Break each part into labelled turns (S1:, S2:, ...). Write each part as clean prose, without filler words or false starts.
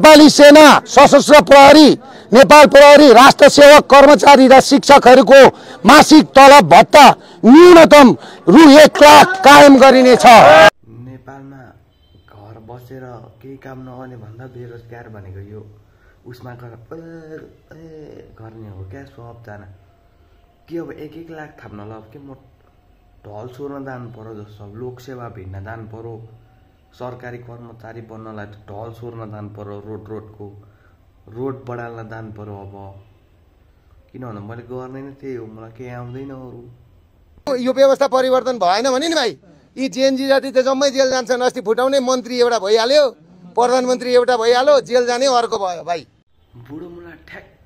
S1: नेपाली सेना, सशस्त्र प्रहरी, नेपाल प्रहरी, राष्ट्र सेवक कर्मचारी र शिक्षकहरूको मासिक तलब भत्ता न्यूनतम रु 1 लाख कायम गरिनेछ।
S2: नेपालमा घर बसेर केही काम नगर्ने भन्दा बेरोजगार भनेको यो उसमा गर्ने हो क्या सबजना। के अब 1-1 लाख थाप्न ल के म ढल सोर्न जानु पर्यो जस्तो, लोकसेवा भिड्न जानु पर्यो, सरकारी कर्मचारी बन्नलाई ढल सोर्न जानु पर्यो, रोड बढाल्न जानु पर्यो। अब किनभने मैले गर्ने नै त्यही हो, मलाई केही आउँदैन अरू।
S1: यो व्यवस्था परिवर्तन भएन भने नि भाइ यी जेएनजी जाति त जम्मै जेल जान्छन्। अस्ति फुटाउने मन्त्री एउटा भइहाल्यो, प्रधानमन्त्री एउटा भइहाल्यो, जेल जाने अर्को भयो भाइ।
S2: बुढो मुला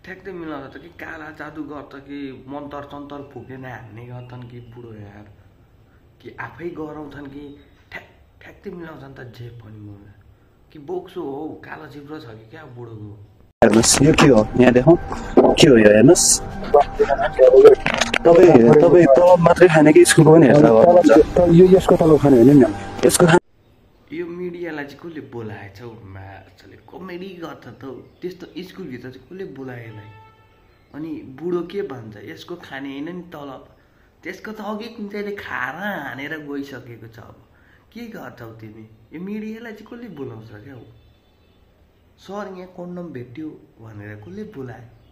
S2: ठ्याक्कै मिलाउँछ त कि काला जादु गर्छ कि मन्तर सन्तर फुकेर हान्ने गर्छन् कि बुढो यार, कि आफै गराउँछन् कि ठ्याक्कै मिलाउँछन् त जे पनि मुला कि बोक्सो हो कालो जिब्रो छ कि क्या बुढोको।
S3: हेर्नुहोस् यो के हो, यहाँ देखौँ के हो यो, हेर्नुहोस् तपाईँ तलब मात्रै खाने कि स्कुलको पनि हेर्दा यो यसको तलब खाने होइन नि यसको।
S2: यो मिडियालाई चाहिँ कसले बोलाएछ हौ मान्छेले, कमेडी गर्छ त त्यस्तो स्कुलभित्र चाहिँ कसले बोलायो यसलाई। अनि बुढो के भन्छ यसको खाने होइन नि तलब, त्यसको त अघि कुन चाहिँले खाएर हानेर गइसकेको छ। अब के गर्छौ तिमी, यो मिडियालाई चाहिँ कसले बोलाउँछ क्या हौ। सर यहाँ कन्डम भेट्यो भनेर कसले बोलायो।